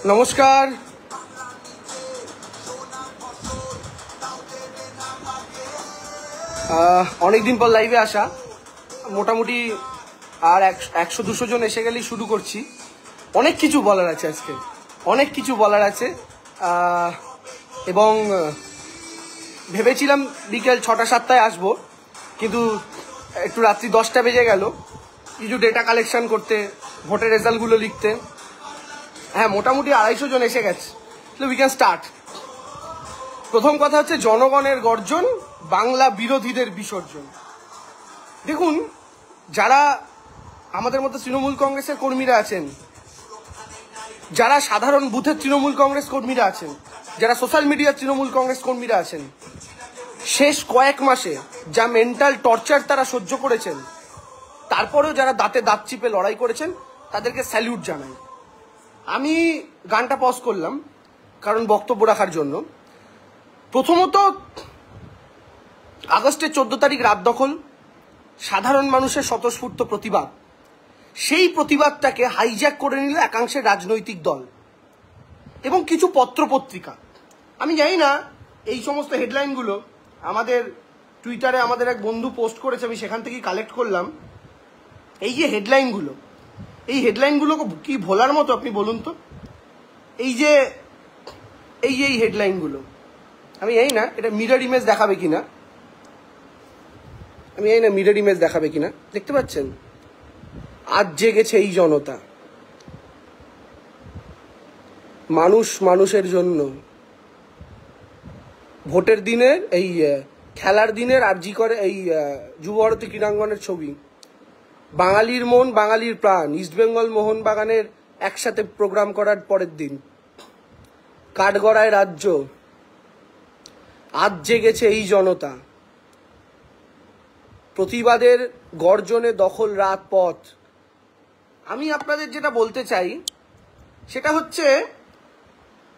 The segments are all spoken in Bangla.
নমস্কার। অনেকদিন পর লাইভে আসা, মোটামুটি আর 100-200 জন এসে গেলেই শুরু করছি। অনেক কিছু বলার আছে আজকে, অনেক কিছু বলার আছে। এবং ভেবেছিলাম বিকেল 6টা-7টায় আসবো, কিন্তু একটু রাত্রি 10টা বেজে গেল কিছু ডেটা কালেকশন করতে, ভোটের রেজাল্টগুলো লিখতে। হ্যাঁ, মোটামুটি 250 জন এসে গেছে। We can start. প্রথম কথা হচ্ছে জনগণের গর্জন, বাংলা বিরোধীদের বিসর্জন। দেখুন, যারা আমাদের মধ্যে তৃণমূল কংগ্রেসের কর্মীরা আছেন, যারা সাধারণ বুথের তৃণমূল কংগ্রেস কর্মীরা আছেন, যারা সোশ্যাল মিডিয়ার তৃণমূল কংগ্রেস কর্মীরা আছেন, শেষ কয়েক মাসে যা মেন্টাল টর্চার তারা সহ্য করেছেন, তারপরেও যারা দাঁতে দাঁত চিপে লড়াই করেছেন, তাদেরকে স্যালিউট জানাই। আমি গানটা পজ করলাম কারণ বক্তব্য রাখার জন্য। প্রথমত, আগস্টের 14 তারিখ রাত দখল, সাধারণ মানুষের স্বতঃস্ফূর্ত প্রতিবাদ, সেই প্রতিবাদটাকে হাইজ্যাক করে নিল একাংশের রাজনৈতিক দল এবং কিছু পত্রপত্রিকা। আমি জানি না এই সমস্ত হেডলাইনগুলো আমাদের টুইটারে আমাদের এক বন্ধু পোস্ট করেছে, আমি সেখান থেকেই কালেক্ট করলাম। এই যে হেডলাইনগুলো, এই হেডলাইনগুলো কি ভোলার মতো আপনি বলুন তো? এই হেডলাইনগুলো আমি জানি না এটা মিরর ইমেজ দেখাবে কিনা, দেখতে পাচ্ছেন? আজ জেগেছে এই জনতা, মানুষ মানুষের জন্য। ভোটের দিনের এই খেলার দিনের আরজি করে এই যুবভারতী ক্রীড়াঙ্গনের ছবি। বাঙালির মন, বাঙালির প্রাণ, ইস্টবেঙ্গল মোহনবাগানের একসাথে প্রোগ্রাম করার পরের দিন। কাঠগড়ায় রাজ্য, আজ জেগেছে এই জনতা, প্রতিবাদের গর্জনে দখল রাত পথ। আমি আপনাদের যেটা বলতে চাই সেটা হচ্ছে,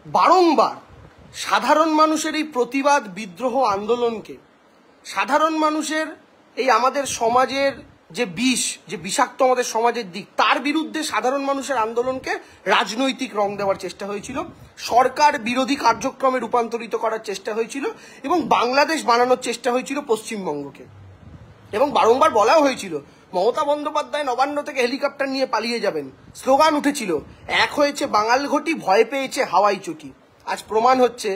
বারংবার সাধারণ মানুষের এই প্রতিবাদ, বিদ্রোহ, আন্দোলনকে, সাধারণ মানুষের এই আমাদের সমাজের যে বিষ, যে বিষাক্ত আমাদের সমাজের দিক, তার বিরুদ্ধে সাধারণ মানুষের আন্দোলনকে রাজনৈতিক রং দেওয়ার চেষ্টা হয়েছিল, সরকার বিরোধী কার্যক্রমে রূপান্তরিত করার চেষ্টা হয়েছিল এবং বাংলাদেশ বানানোর চেষ্টা হয়েছিল পশ্চিমবঙ্গকে। এবং বারংবার বলাও হয়েছিল মমতা বন্দ্যোপাধ্যায় নবান্ন থেকে হেলিকপ্টার নিয়ে পালিয়ে যাবেন। স্লোগান উঠেছিল, এক হয়েছে বাঙাল ঘটি, ভয় পেয়েছে হাওয়াই চটি। আজ প্রমাণ হচ্ছে,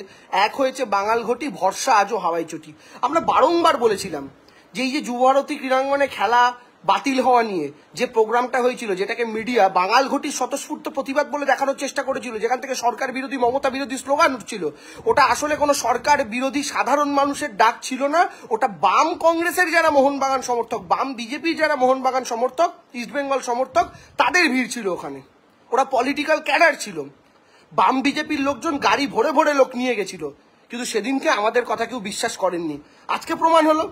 এক হয়েছে বাঙাল ঘটি, ভরসা আজও হাওয়াই চটি। আমরা বারংবার বলেছিলাম যে এই যে যুবভারতী ক্রীড়াঙ্গনে খেলা বাতিল হওয়া নিয়ে যে প্রোগ্রামটা হয়েছিল, যেটাকে মিডিয়া বাঙাল ঘটির স্বতঃস্ফূর্ত প্রতিবাদ বলে দেখানোর চেষ্টা করেছিল, যেখান থেকে সরকার বিরোধী, মমতা বিরোধী স্লোগান উঠছিল, ওটা আসলে কোনো সরকার বিরোধী সাধারণ মানুষের ডাক ছিল না। ওটা বাম কংগ্রেসের যারা মোহনবাগান সমর্থক, বাম বিজেপির যারা মোহনবাগান সমর্থক, ইস্টবেঙ্গল সমর্থক, তাদের ভিড় ছিল ওখানে। ওরা পলিটিক্যাল ক্যাডার ছিল। বাম বিজেপির লোকজন গাড়ি ভরে ভরে লোক নিয়ে গেছিল, কিন্তু সেদিনকে আমাদের কথা কেউ বিশ্বাস করেননি। আজকে প্রমাণ হলো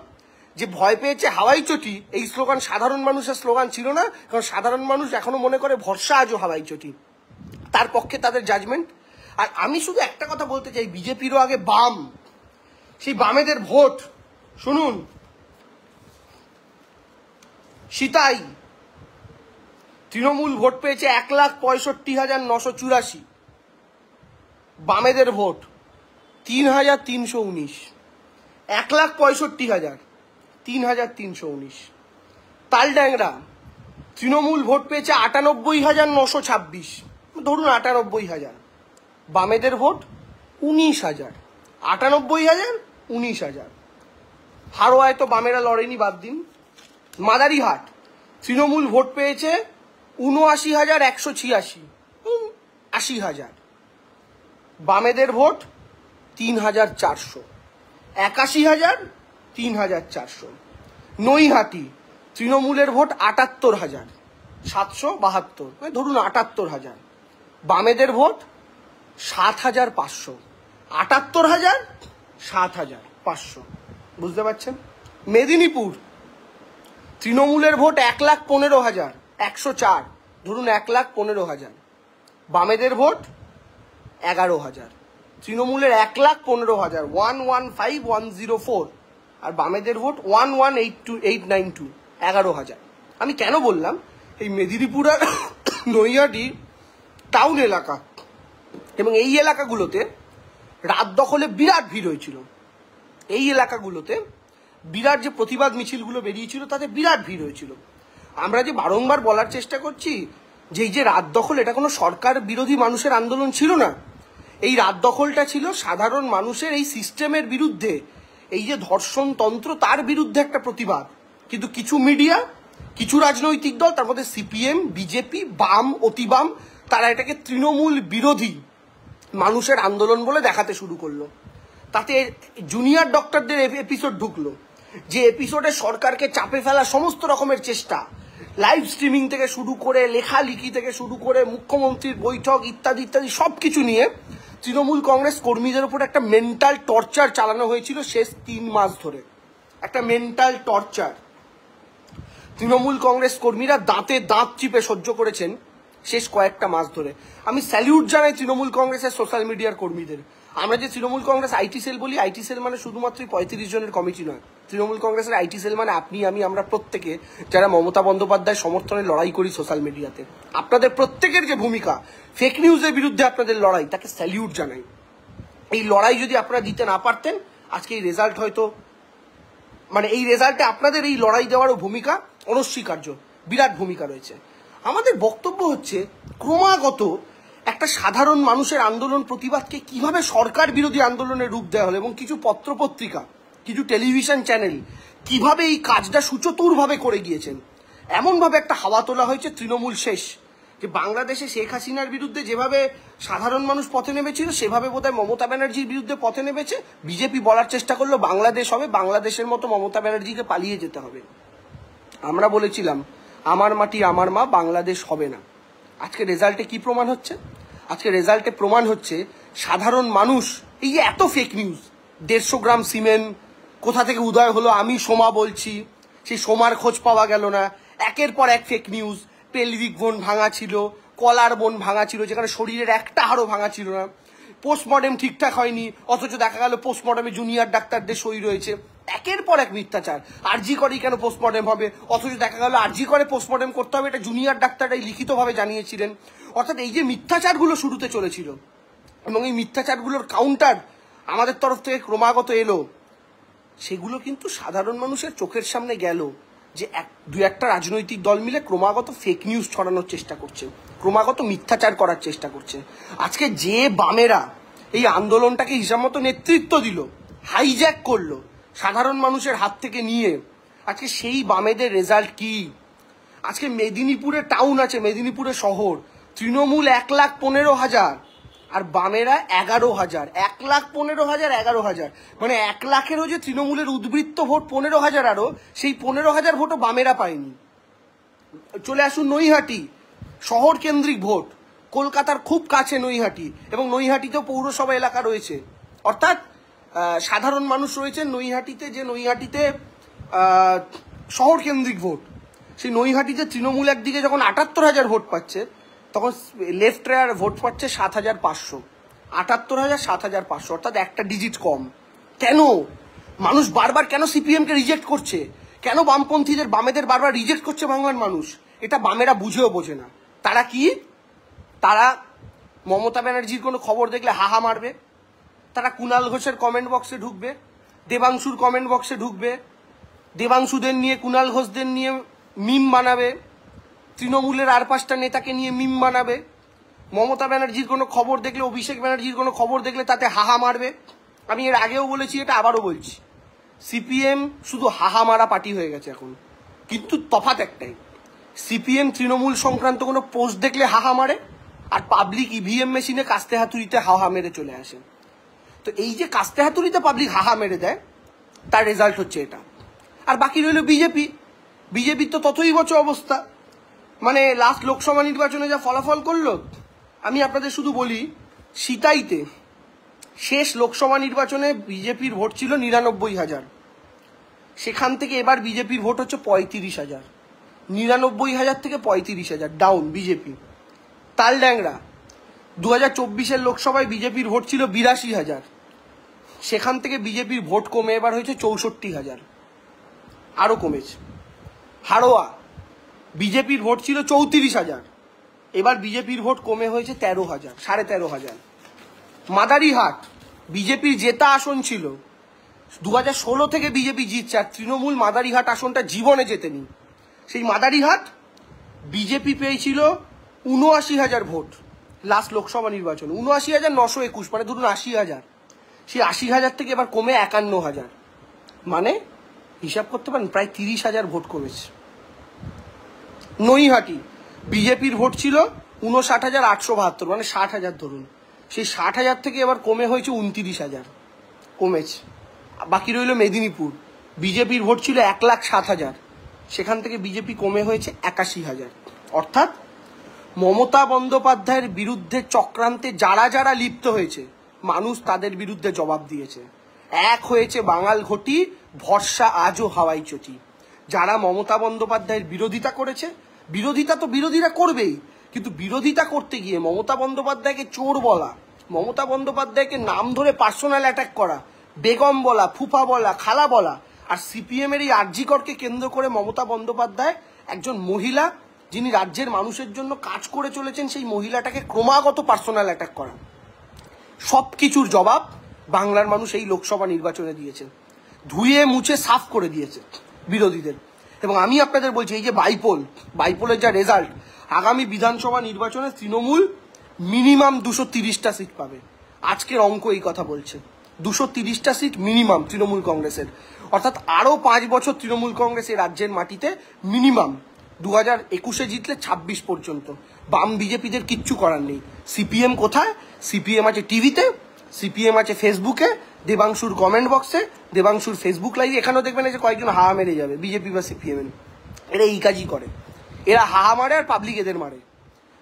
যে ভয় পেয়েছে হাওয়াই চটি, এই স্লোগান সাধারণ মানুষের স্লোগান ছিল না, কারণ সাধারণ মানুষ এখনো মনে করে ভরসা আজও হাওয়াই চটি। তার পক্ষে তাদের জাজমেন্ট। আর আমি শুধু একটা কথা বলতে চাই, বিজেপিরও আগে বাম, সেই বামেদের ভোট শুনুন। সিতাই তৃণমূল ভোট পেয়েছে 1,65,984, বামেদের ভোট 3,319। 1,65,000, 3,319। তালড্যাংরা তৃণমূল ভোট পেয়েছে 98,926, ধরুন 98,000, বামেদের ভোট 19,000। 98,000, 19,000। হারোয়ায় তো বামেরা লড়েনি, বাদ দিন। মাদারিহাট তৃণমূল ভোট পেয়েছে 79,186, 80,000, বামেদের ভোট 3,400। 81,000, 3,400। নৈহাটি তৃণমূলের ভোট 78,772, ধরুন 78,000, বামেদের ভোট 7,500। 78,000, 7,500, বুঝতে পারছেন? মেদিনীপুর তৃণমূলের ভোট 1,15,104, ধরুন 1,15,000, বামেদের ভোট 11,000। তৃণমূলের 1,15,000, 115,104, আর বামেদের ভোট 118,892, 11,000। আমি কেন বললাম, এই মেদিনীপুর আর নৈহাটি টাউন এলাকা, এবং এই এলাকাগুলোতে রাত দখলে বিরাট ভিড় হয়েছিল। এই এলাকাগুলোতে বিরাট যে প্রতিবাদ মিছিলগুলো বেরিয়েছিল তাতে বিরাট ভিড় হয়েছিল। আমরা যে বারংবার বলার চেষ্টা করছি যে এই যে রাত দখল, এটা কোনো সরকার বিরোধী মানুষের আন্দোলন ছিল না। এই রাত দখলটা ছিল সাধারণ মানুষের এই সিস্টেমের বিরুদ্ধে, এই যে ধর্ষণ তন্ত্র তার বিরুদ্ধে একটা প্রতিবাদ। কিন্তু কিছু মিডিয়া, কিছু রাজনৈতিক দল, তার মধ্যে সিপিএম, বিজেপি, বাম, অতিবাম, তারা এটাকে তৃণমূল বিরোধী মানুষের আন্দোলন বলে দেখাতে শুরু করলো। তাতে জুনিয়র ডক্টরদের এপিসোড ঢুকলো, যে এপিসোডে সরকারকে চাপে ফেলা সমস্ত রকমের চেষ্টা, লাইভ স্ট্রিমিং থেকে শুরু করে লেখালেখি থেকে শুরু করে মুখ্যমন্ত্রীর বৈঠক ইত্যাদি ইত্যাদি সবকিছু নিয়ে তৃণমূল কংগ্রেস কর্মীদের উপর একটা মেন্টাল টর্চার চালানো হয়েছিল শেষ 3 মাস ধরে। একটা মেন্টাল টর্চার তৃণমূল কংগ্রেস কর্মীরা দাঁতে দাঁত চিপে সহ্য করেছেন শেষ কয়েকটা মাস ধরে। আমি স্যালিউট জানাই তৃণমূল কংগ্রেসের সোশ্যাল মিডিয়ার কর্মীদের। আমরা যে তৃণমূল কংগ্রেস আইটি সেল বলি, আইটি সেল মানে শুধুমাত্র 35 জনের কমিটি নয়। তৃণমূল কংগ্রেসের আইটি সেল মানে আপনি, আমি, আমরা প্রত্যেকে যারা মমতা বন্দ্যোপাধ্যায় সমর্থনে লড়াই করি সোশ্যাল মিডিয়াতে। আপনাদের প্রত্যেকের যে ভূমিকা, ফেক নিউজের বিরুদ্ধে আপনাদের লড়াই, তাকে স্যালিউট জানাই। এই লড়াই যদি আপনারা দিতে না পারতেন, আজকে এই রেজাল্ট হয়তো, মানে এই রেজাল্টে আপনাদের এই লড়াই দেওয়ারও ভূমিকা অনস্বীকার্য, বিরাট ভূমিকা রয়েছে। আমাদের বক্তব্য হচ্ছে ক্রমাগত একটা সাধারণ মানুষের আন্দোলন প্রতিবাদকে কিভাবে সরকার বিরোধী আন্দোলনের রূপ দেওয়া হলো, এবং কিছু পত্রপত্রিকা, কিছু টেলিভিশন চ্যানেল কিভাবে এই কাজটা সুচতুরভাবে করে গিয়েছেন। এমনভাবে একটা হাওয়া তোলা হয়েছে তৃণমূল শেষ, যে বাংলাদেশে শেখ হাসিনার বিরুদ্ধে যেভাবে সাধারণ মানুষ পথে নেমেছিল, সেভাবে বোধহয় মমতা ব্যানার্জির বিরুদ্ধে পথে নেমেছে। বিজেপি বলার চেষ্টা করলো বাংলাদেশ হবে, বাংলাদেশের মতো মমতা ব্যানার্জিকে পালিয়ে যেতে হবে। আমরা বলেছিলাম আমার মাটি আমার মা, বাংলাদেশ হবে না। আজকে রেজাল্টে কি প্রমাণ হচ্ছে? আজকে রেজাল্টে প্রমাণ হচ্ছে সাধারণ মানুষ, এই যে এত ফেক নিউজ, 150 গ্রাম সিমেন্ট কোথা থেকে উদয় হলো, আমি সোমা বলছি, সেই সোমার খোঁজ পাওয়া গেল না। একের পর এক ফেক নিউজ, পেলভিক বোন ভাঙা ছিল, কলার বোন ভাঙা ছিল, যেখানে শরীরের একটা হাড়ও ভাঙা ছিল না। পোস্টমর্টেম ঠিকঠাক হয়নি, অথচ দেখা গেল পোস্টমর্টেমে জুনিয়র ডাক্তারদের সই রয়েছে। একের পর এক মিথ্যাচার। আরজি করে কেন পোস্টমর্টেম হবে, অথচ দেখা গেল আরজি করে পোস্টমর্টেম করতে হবে, এটা জুনিয়র ডাক্তাররাই লিখিতভাবে জানিয়েছিলেন। অর্থাৎ এই যে মিথ্যাচারগুলো শুরুতে চলেছিল, এবং এই মিথ্যাচারগুলোর কাউন্টার আমাদের তরফ থেকে ক্রমাগত এলো, সেগুলো কিন্তু সাধারণ মানুষের চোখের সামনে গেল যে দু একটা রাজনৈতিক দল মিলে ক্রমাগত ফেক নিউজ ছড়ানোর চেষ্টা করছে, ক্রমাগত মিথ্যাচার করার চেষ্টা করছে। আজকে যে বামেরা এই আন্দোলনটাকে হিসাব মতো নেতৃত্ব দিল, হাইজ্যাক করলো সাধারণ মানুষের হাত থেকে নিয়ে, আজকে সেই বামেদের রেজাল্ট কি? আজকে মেদিনীপুরে টাউন আছে, মেদিনীপুরে শহর, তৃণমূল 1,15,000 আর বামেরা 11,000। 1,15,000, 11,000, মানে 1 লাখেরও যে তৃণমূলের উদ্বৃত্ত ভোট 15,000, আরো সেই 15,000 ভোটও বামেরা পায়নি। চলে আসুন নৈহাটি, শহর কেন্দ্রিক ভোট, কলকাতার খুব কাছে নৈহাটি, এবং নৈহাটিতেও পৌরসভা এলাকা রয়েছে, অর্থাৎ সাধারণ মানুষ রয়েছেন নৈহাটিতে, যে নৈহাটিতে শহর কেন্দ্রিক ভোট। সেই নৈহাটিতে তৃণমূল একদিকে যখন 78,000 ভোট পাচ্ছে, তখন লেফট রেয়ার ভোট পাচ্ছে 7,500। 78,000, 7,500, অর্থাৎ একটা ডিজিট কম। কেন মানুষ বারবার, কেন সিপিএমকে রিজেক্ট করছে, কেন বামপন্থীদের, বামেদের বারবার রিজেক্ট করছে বাংলার মানুষ? এটা বামেরা বুঝেও বোঝে না। তারা কি, তারা মমতা ব্যানার্জির কোনো খবর দেখলে হাহা মারবে, তারা কুণাল ঘোষের কমেন্ট বক্সে ঢুকবে, দেবাংশুর কমেন্ট বক্সে ঢুকবে, দেবাংশুদের নিয়ে, কুণাল ঘোষদের নিয়ে মিম বানাবে, তৃণমূলের আর 5টা নেতাকে নিয়ে মিম বানাবে। মমতা ব্যানার্জির কোনো খবর দেখলে, অভিষেক ব্যানার্জির কোনো খবর দেখলে তাতে হাহা মারবে। আমি এর আগেও বলেছি, এটা আবারও বলছি, সিপিএম শুধু হাহা মারা পার্টি হয়ে গেছে এখন। কিন্তু তফাৎ একটাই, সিপিএম তৃণমূল সংক্রান্ত কোনো পোস্ট দেখলে হাহা মারে, আর পাবলিক ইভিএম মেশিনে কাস্তে হাতুড়িতে হাহা মেরে চলে আসে। তো এই যে কাস্তে হাতুড়িতে পাবলিক হাহা মেরে দেয়, তার রেজাল্ট হচ্ছে এটা। আর বাকি রইল বিজেপি। বিজেপির তো ততই বছর অবস্থা, মানে লাস্ট লোকসভা নির্বাচনে যা ফলাফল করলো। আমি আপনাদের শুধু বলি, সিতাইতে শেষ লোকসভা নির্বাচনে বিজেপির ভোট ছিল 99,000, সেখান থেকে এবার বিজেপির ভোট হচ্ছে 35,000। 99,000 থেকে 35,000 ডাউন বিজেপি। তালড্যাংরা 2024-এর লোকসভায় বিজেপির ভোট ছিল 82,000, সেখান থেকে বিজেপির ভোট কমে এবার হয়েছে 64,000, আরো কমেছে। হাড়োয়া বিজেপির ভোট ছিল 34,000, এবার বিজেপির ভোট কমে হয়েছে 13,000, 13,500। মাদারিহাট বিজেপির জেতা আসন ছিল, 2016 থেকে বিজেপি জিতছে, আর তৃণমূল মাদারিহাট আসনটা জীবনে জেতেনি। সেই মাদারিহাট বিজেপি পেয়েছিল ৭৯,০০০ ভোট লাস্ট লোকসভা নির্বাচন, ৭৯,৯২১, মানে ধরুন ৮০,০০০। সেই ৮০,০০০ থেকে এবার কমে ৫১,০০০, মানে হিসাব করতে পারেন প্রায় ৩০,০০০ ভোট কমেছে। নৈহাটি বিজেপির ভোট ছিল ৫৯,৮৭২, মানে ৬০,০০০ ধরুন, সেই ৬০,০০০ থেকে এবার কমে হয়েছে ২৯,০০০, কমেছে। বাকি রইল মেদিনীপুর, বিজেপির ভোট ছিল ১,০৭,০০০, সেখান থেকে বিজেপি কমে হয়েছে ৮১,০০০। অর্থাৎ মমতা বন্দ্যোপাধ্যায়ের বিরুদ্ধে চক্রান্তে যারা যারা লিপ্ত হয়েছে, মানুষ তাদের বিরুদ্ধে জবাব দিয়েছে। এক হয়েছে বাঙাল ঘটি, ভরসা আজও হাওয়াই চটি। যারা মমতা বন্দ্যোপাধ্যায়ের বিরোধিতা করেছে, বিরোধিতা তো বিরোধীরা করবেই, কিন্তু বিরোধিতা করতে গিয়ে মমতা বন্দ্যোপাধ্যায়কে চোর বলা, মমতা বন্দ্যোপাধ্যায়কে নাম ধরে পার্সোনাল অ্যাটাক করা, বেগম বলা, ফুফা বলা, খালা বলা, আর সিপিএম এর এই আরজিকরকে কেন্দ্র করে মমতা বন্দ্যোপাধ্যায় একজন মহিলা যিনি রাজ্যের মানুষের জন্য কাজ করে চলেছেন, সেই মহিলাটাকে ক্রমাগত পার্সোনাল অ্যাটাক করা, সবকিছুর জবাব বাংলার মানুষ এই লোকসভা নির্বাচনে দিয়েছে, ধুয়ে মুছে সাফ করে দিয়েছে বিরোধীদের। এবং আমি আপনাদের বলছি, এই যে বাইপোলের যা রেজাল্ট, আগামী বিধানসভা নির্বাচনে তৃণমূল মিনিমাম ২৩০টা সিট পাবে। আজকের অঙ্ক এই কথা বলছে, ২৩০টা সিট মিনিমাম তৃণমূল কংগ্রেসের। অর্থাৎ আরো ৫ বছর তৃণমূল কংগ্রেস এই রাজ্যের মাটিতে মিনিমাম 2021-এ জিতলে ২৬ পর্যন্ত। বাম বিজেপিদের কিচ্ছু করার নেই। সিপিএম কোথায়? সিপিএম আছে টিভিতে, সিপিএম আছে ফেসবুকে, দেবাংশুর কমেন্ট বক্সে, দেবাংশুর ফেসবুক লাইভে। এখানেও দেখবেন যে কয়েকজন হাহা মেরে যাবে বিজেপি বা সিপিএম এর। এরা এই কাজই করে, এরা হাহা মারে আর পাবলিক এদের মারে।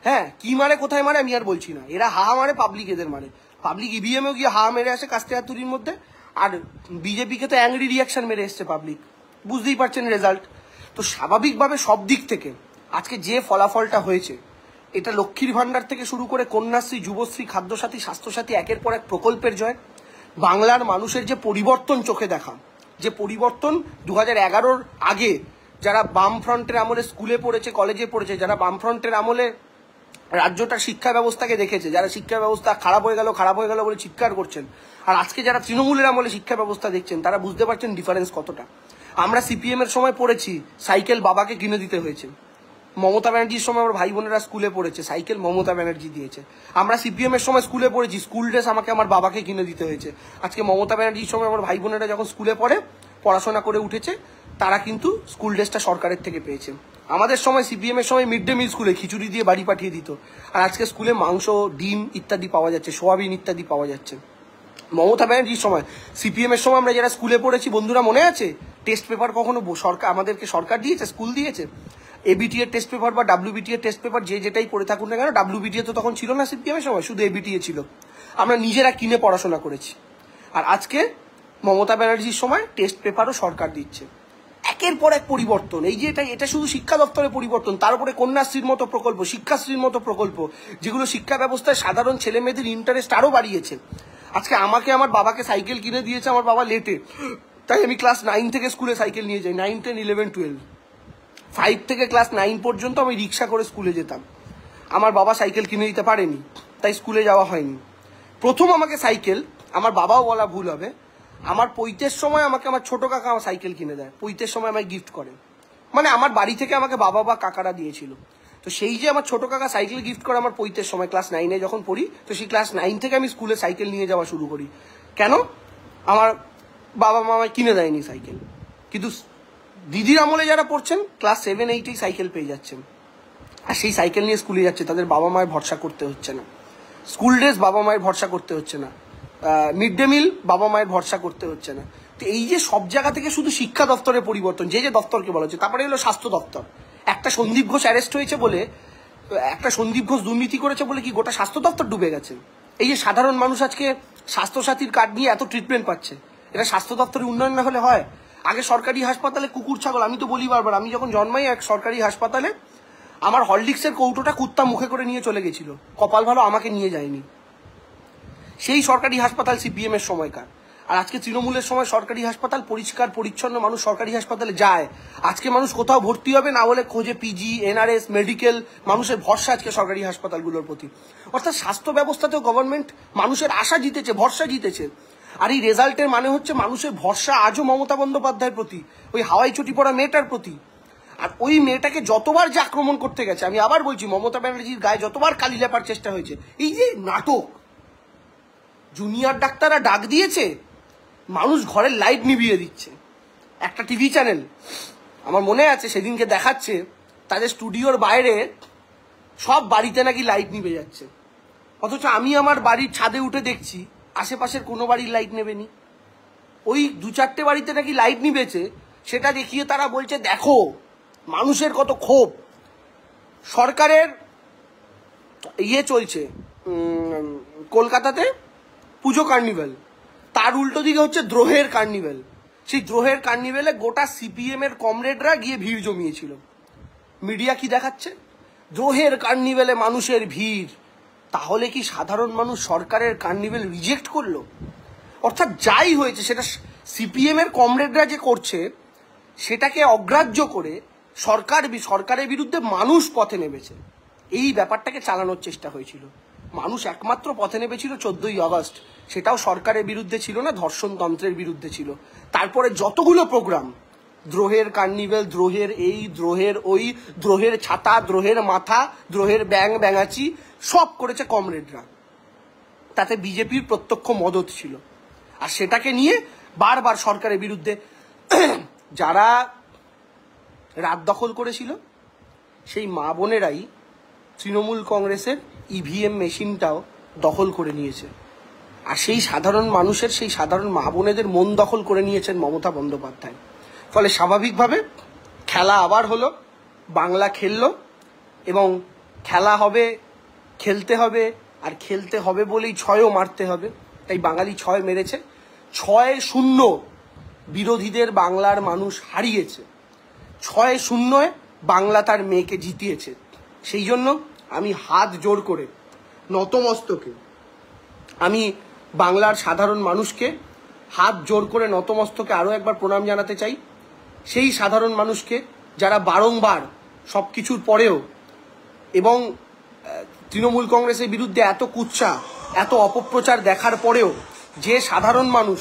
হ্যাঁ, কি মারে কোথায় মারে আমি আর বলছি না, এরা হাহা মারে, পাবলিক এদের মারে। পাবলিক ইভিএমেও গিয়ে হাহা মেরে আসে কাস্তে হাতুড়ির মধ্যে, আর বিজেপিকে তো অ্যাংরি রিয়াকশন মেরে এসছে পাবলিক, বুঝতেই পারছেন রেজাল্ট। তো স্বাভাবিকভাবে সব দিক থেকে আজকে যে ফলাফলটা হয়েছে, এটা লক্ষ্মীর ভান্ডার থেকে শুরু করে কন্যাশ্রী, যুবশ্রী, খাদ্যসাথী, স্বাস্থ্যসাথী, একের পর এক প্রকল্পের জয়, বাংলার মানুষের যে পরিবর্তন চোখে দেখা, যে পরিবর্তন 2011-র আগে যারা বামফ্রন্টের আমলে স্কুলে পড়েছে, কলেজে পড়েছে, যারা বামফ্রন্টের আমলে রাজ্যটার শিক্ষা ব্যবস্থাকে দেখেছে, যারা শিক্ষা ব্যবস্থা খারাপ হয়ে গেল বলে চিৎকার করছেন, আর আজকে যারা তৃণমূলের আমলে শিক্ষা ব্যবস্থা দেখছেন, তারা বুঝতে পারছেন ডিফারেন্স কতটা। আমরা সিপিএম এর সময় পড়েছি, সাইকেল বাবাকে কিনে দিতে হয়েছে। মমতা ব্যানার্জির সময় আমার ভাই বোনেরা স্কুলে পড়েছে, সাইকেল মমতা ব্যানার্জি দিয়েছে। আমরা সিপিএম এর সময় স্কুলে পড়েছি, স্কুল ড্রেস আমাকে আমার বাবাকে কিনে দিতে হয়েছে। আজকে মমতা ব্যানার্জির সময় আমার ভাই বোনেরা যখন স্কুলে পড়ে, পড়াশোনা করে উঠেছে, তারা কিন্তু স্কুল ড্রেসটা সরকারের থেকে পেয়েছে। আমাদের সময় সিপিএম এর সময় মিড ডে মিল স্কুলে খিচুড়ি দিয়ে বাড়ি পাঠিয়ে দিত, আর আজকে স্কুলে মাংস, ডিম ইত্যাদি পাওয়া যাচ্ছে, সোয়াবিন ইত্যাদি পাওয়া যাচ্ছে। মমতা ব্যানার্জির সময়, সিপিএম এর সময় আমরা যারা স্কুলে পড়েছি, বন্ধুরা মনে আছে টেস্ট পেপার কখনো সরকার আমাদেরকে সরকার দিয়েছে, স্কুল দিয়েছে? এবিটি এর টেস্ট পেপার বা ডাব্লিউবিটি এর টেস্ট পেপার যে যেটাই পড়ে থাকুন না কেন, ডাব্লিউবিটি তো তখন ছিল না সিপিএম এর সময়, শুধু এবিটি ছিল। আমরা নিজেরা কিনে পড়াশোনা করেছি। আর আজকে মমতা ব্যানার্জির সময় টেস্ট পেপারও সরকার দিচ্ছে। একের পর এক পরিবর্তন। এই যে এটা শুধু শিক্ষা দপ্তরের পরিবর্তন, তার উপরে কন্যাশ্রীর মতো প্রকল্প, শিক্ষাশ্রীর মতো প্রকল্প, যেগুলো শিক্ষা ব্যবস্থায় সাধারণ ছেলে মেয়েদের ইন্টারেস্ট আরো বাড়িয়েছে। আজকে আমাকে আমার বাবাকে সাইকেল কিনে দিয়েছে আমার বাবা লেটে, তাই আমি ক্লাস 9 থেকে স্কুলে সাইকেল নিয়ে যাই, 9, 10, 11, 12, 5 থেকে ক্লাস 9 পর্যন্ত আমি রিক্সা করে স্কুলে যেতাম। আমার বাবা সাইকেল কিনে দিতে পারেনি, তাই স্কুলে যাওয়া হয়নি। প্রথম আমাকে সাইকেল, আমার বাবাও বলা ভুল হবে, আমার পৈতের সময় আমাকে আমার ছোট কাকা আমার সাইকেল কিনে দেয়, পৈতের সময় আমায় গিফট করে, মানে আমার বাড়ি থেকে আমাকে বাবা বা কাকারা দিয়েছিল। তো সেই যে আমার ছোট কাকা সাইকেল গিফট করে আমার পৈতের সময়, ক্লাস 9-এ যখন পড়ি, তো সেই ক্লাস 9 থেকে আমি স্কুলে সাইকেল নিয়ে যাওয়া শুরু করি। কেন? আমার বাবা মা আমায় কিনে দেয়নি সাইকেল, কিন্তু দিদির আমলে যারা পড়ছেন ক্লাস 7, 8-এই সাইকেল পেয়ে যাচ্ছেন, আর সেই সাইকেল নিয়ে স্কুলে যাচ্ছে, তাদের বাবা মায়ের ভরসা করতে হচ্ছে না, স্কুল ড্রেস বাবা মায়ের ভরসা করতে হচ্ছে না, মিড ডে মিল বাবা মায়ের ভরসা করতে হচ্ছে না। তো এই যে সব জায়গা থেকে শুধু শিক্ষা দপ্তরের পরিবর্তন, যে যে দপ্তরকে বলা হচ্ছে, তারপরে হলো স্বাস্থ্য দপ্তর। একটা সন্দীপ ঘোষ অ্যারেস্ট হয়েছে বলে, একটা সন্দীপ ঘোষ দুর্নীতি করেছে বলে কি গোটা স্বাস্থ্য দপ্তর ডুবে গেছে? এই যে সাধারণ মানুষ আজকে স্বাস্থ্যসাথীর কার্ড নিয়ে এত ট্রিটমেন্ট পাচ্ছে, এটা স্বাস্থ্য দপ্তরের উন্নয়ন না হলে হয়? আগে সরকারি হাসপাতালে কুকুর ছাগল, আমি তো বলি বারবার, আমি যখন জন্মাই এক সরকারি হাসপাতালে আমার হরলিক্সের কৌটোটা কুত্তা মুখে করে নিয়ে চলে গেছিল, কপাল ভালো আমাকে নিয়ে যায়নি। সেই সরকারি হাসপাতাল সিপিএম এর সময়কার। আর আজকে তৃণমূলের সময় সরকারি হাসপাতাল পরিষ্কার পরিচ্ছন্ন, মানুষ সরকারি হাসপাতালে যায়। আজকে মানুষ কোথাও ভর্তি হবে না বলে খোঁজে পিজি, এনআরএস, মেডিকেল, মানুষের ভরসা আজকে সরকারি হাসপাতালগুলোর প্রতি। অর্থাৎ স্বাস্থ্য ব্যবস্থাতেও গভর্নমেন্ট মানুষের আশা জিতেছে, ভরসা জিতেছে। আর এই রেজাল্টের মানে হচ্ছে মানুষের ভরসা আজও মমতা বন্দ্যোপাধ্যায়ের প্রতি, ওই হাওয়াই চটি পড়া মেয়েটার প্রতি। আর ওই মেয়েটাকে যতবার যে আক্রমণ করতে গেছে, আমি আবার বলছি, মমতা ব্যানার্জির গায়ে যতবার কালি লেপার চেষ্টা হয়েছে, এই যে নাটক, জুনিয়র ডাক্তাররা ডাক দিয়েছে, মানুষ ঘরের লাইট নিভিয়ে দিচ্ছে। একটা টিভি চ্যানেল আমার মনে আছে সেদিনকে দেখাচ্ছে তাদের স্টুডিওর বাইরে সব বাড়িতে নাকি লাইট নিভে যাচ্ছে, অথচ আমি আমার বাড়ির ছাদে উঠে দেখছি আশেপাশের কোনো বাড়ির লাইট নেবেনি। ওই 2-4টে বাড়িতে নাকি লাইট নিবেছে, সেটা দেখিয়ে তারা বলছে দেখো মানুষের কত ক্ষোভ। সরকারের চলছে কলকাতাতে পুজো কার্নিভেল, তার উল্টো দিকে হচ্ছে দ্রোহের কার্নিভেল। সেই দ্রোহের কার্নিভেলে গোটা সিপিএম এর কমরেডরা গিয়ে ভিড় জমিয়েছিল। মিডিয়া কি দেখাচ্ছে? দ্রোহের কার্নিভেলে মানুষের ভিড়। তাহলে কি সাধারণ মানুষ সরকারের কার্নিভেল রিজেক্ট করলো? অর্থাৎ যাই হয়েছে সেটা সিপিএম এর কমরেডরা যে করছে সেটাকে অগ্রাহ্য করে সরকারের বিরুদ্ধে মানুষ পথে নেমেছে। এই ব্যাপারটাকে চালানোর চেষ্টা হয়েছিল। মানুষ একমাত্র পথে নেমেছিল 14ই আগস্ট, সেটাও সরকারের বিরুদ্ধে ছিল না, ধর্ষণতন্ত্রের বিরুদ্ধে ছিল। তারপরে যতগুলো প্রোগ্রাম, দ্রোহের কার্নিভেল, দ্রোহের এই, দ্রোহের ওই, দ্রোহের ছাতা, দ্রোহের মাথা, দ্রোহের ব্যাঙাচি, সব করেছে কমরেডরা। তাতে বিজেপির প্রত্যক্ষ মদত ছিল। আর সেটাকে নিয়ে বারবার সরকারের বিরুদ্ধে যারা রাত দখল করেছিল সেই মা বোনেরাই তৃণমূল কংগ্রেসের ইভিএম মেশিনটাও দখল করে নিয়েছে। আর সেই সাধারণ মানুষের, সেই সাধারণ মা বোনেদের মন দখল করে নিয়েছেন মমতা বন্দ্যোপাধ্যায়। ফলে স্বাভাবিকভাবে খেলা আবার হলো, বাংলা খেললো, এবং খেলা হবে, খেলতে হবে, আর খেলতে হবে বলেই 6ও মারতে হবে। তাই বাঙালি 6 মেরেছে। 6-0 বিরোধীদের বাংলার মানুষ হারিয়েছে। 6-0 বাংলা তার মেয়েকে জিতিয়েছে। সেই জন্য আমি হাত জোর করে নতমস্তকে, আমি বাংলার সাধারণ মানুষকে হাত জোর করে নতমস্তকে আরও একবার প্রণাম জানাতে চাই। সেই সাধারণ মানুষকে যারা বারংবার সব কিছুর পরেও এবং তৃণমূল কংগ্রেসের বিরুদ্ধে এত কুৎসা, এত অপপ্রচার দেখার পরেও যে সাধারণ মানুষ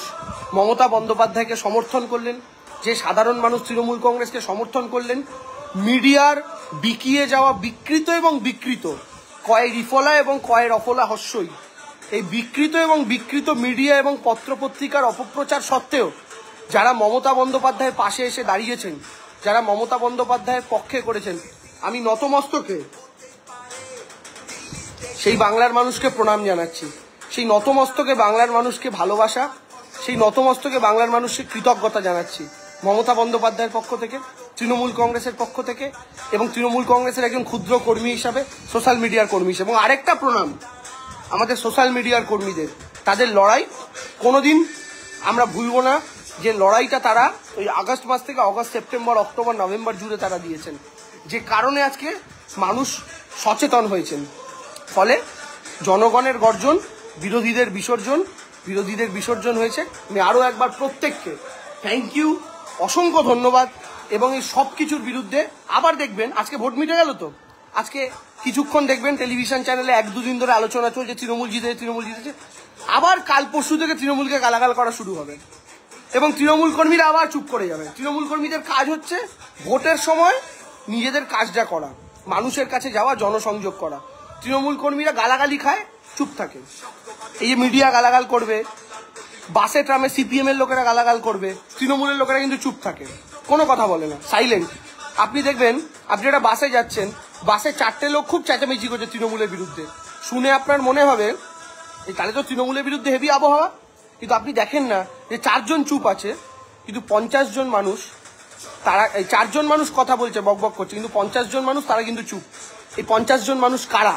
মমতা বন্দ্যোপাধ্যায়কে সমর্থন করলেন, যে সাধারণ মানুষ তৃণমূল কংগ্রেসকে সমর্থন করলেন, মিডিয়ার বিকিয়ে যাওয়া বিকৃত এবং বিকৃত, কয় রিফলা এবং কয় রফলা হস্যই, এই বিকৃত এবং বিকৃত মিডিয়া এবং পত্রপত্রিকার অপপ্রচার সত্ত্বেও যারা মমতা বন্দ্যোপাধ্যায়ের পাশে এসে দাঁড়িয়েছেন, যারা মমতা বন্দ্যোপাধ্যায়ের পক্ষে করেছেন, আমি নতমস্তকে সেই বাংলার মানুষকে প্রণাম জানাচ্ছি। সেই নতমস্তকে বাংলার মানুষকে ভালোবাসা, সেই নতমস্তকে বাংলার মানুষকে কৃতজ্ঞতা জানাচ্ছি মমতা বন্দ্যোপাধ্যায়ের পক্ষ থেকে, তৃণমূল কংগ্রেসের পক্ষ থেকে, এবং তৃণমূল কংগ্রেসের একজন ক্ষুদ্র কর্মী হিসাবে, সোশ্যাল মিডিয়ার কর্মী হিসেবে। এবং আরেকটা প্রণাম আমাদের সোশ্যাল মিডিয়ার কর্মীদের, তাদের লড়াই কোনোদিন আমরা ভুলব না, যে লড়াইটা তারা ওই আগস্ট মাস থেকে অগস্ট, সেপ্টেম্বর, অক্টোবর, নভেম্বর জুড়ে তারা দিয়েছেন, যে কারণে আজকে মানুষ সচেতন হয়েছেন। ফলে জনগণের গর্জন, বিরোধীদের বিসর্জন হয়েছে। আমি আরও একবার প্রত্যেককে থ্যাংক ইউ, অসংখ্য ধন্যবাদ। এবং এই সব কিছুর বিরুদ্ধে আবার দেখবেন, আজকে ভোট মিটে গেল তো, আজকে কিছুক্ষণ দেখবেন টেলিভিশন চ্যানেলে 1-2 দিন ধরে আলোচনা চলছে তৃণমূল জিতেছে, আবার কাল পরশু থেকে তৃণমূলকে গালাগাল করা শুরু হবে এবং তৃণমূল কর্মীরা আবার চুপ করে যাবে। তৃণমূল কর্মীদের কাজ হচ্ছে ভোটের সময় নিজেদের কাজটা করা, মানুষের কাছে যাওয়া, জনসংযোগ করা। তৃণমূল কর্মীরা গালাগালি খায়, চুপ থাকে। এই যে মিডিয়া গালাগাল করবে, বাসে ট্রামে সিপিএম এর লোকেরা গালাগাল করবে, তৃণমূলের লোকেরা কিন্তু চুপ থাকে, কোনো কথা বলে না, সাইলেন্ট। আপনি দেখবেন, আপনি একটা বাসে যাচ্ছেন, বাসে 4টে লোক খুব চেঁচামেচি করছে তৃণমূলের বিরুদ্ধে, শুনে আপনার মনে হবে তাহলে তো তৃণমূলের বিরুদ্ধে হেভি আবহাওয়া। কিন্তু আপনি দেখেন না যে 4 জন চুপ আছে, কিন্তু 50 জন মানুষ, তারা 4 জন মানুষ কথা বলছে, বকবক করছে, কিন্তু 50 জন মানুষ তারা কিন্তু চুপ। এই 50 জন মানুষ কারা?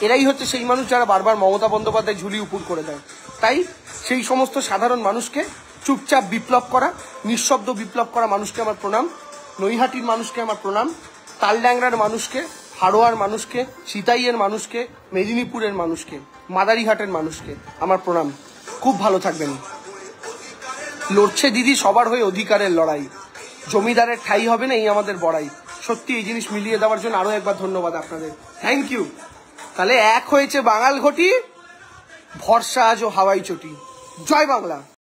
এরাই হচ্ছে সেই মানুষ যারা বারবার মমতা বন্দ্যোপাধ্যায় ঝুলি উপর করে দেয়। তাই সেই সমস্ত সাধারণ মানুষকে চুপচাপ বিপ্লব করা, নিঃশব্দ বিপ্লব করা মানুষকে আমার প্রণাম, নৈহাটির মানুষকে আমার প্রণাম, তালড্যাংরার মানুষকে, হাড়োয়ার মানুষকে, সিতাইয়ের মানুষকে, মেদিনীপুরের মানুষকে, মাদারিহাটের মানুষকে আমার প্রণাম। খুব ভালো থাকবেন। লড়ছে দিদি সবার হয়ে অধিকারের লড়াই, জমিদারের ঠাই হবে না এই আমাদের বড়াই। সত্যি এই জিনিস মিলিয়ে দেওয়ার জন্য আরো একবার ধন্যবাদ আপনাদের, থ্যাংক ইউ। তাহলে এক হয়েছে বাঙাল ঘটি, ভরসা আজও হাওয়াই চটি। জয় বাংলা।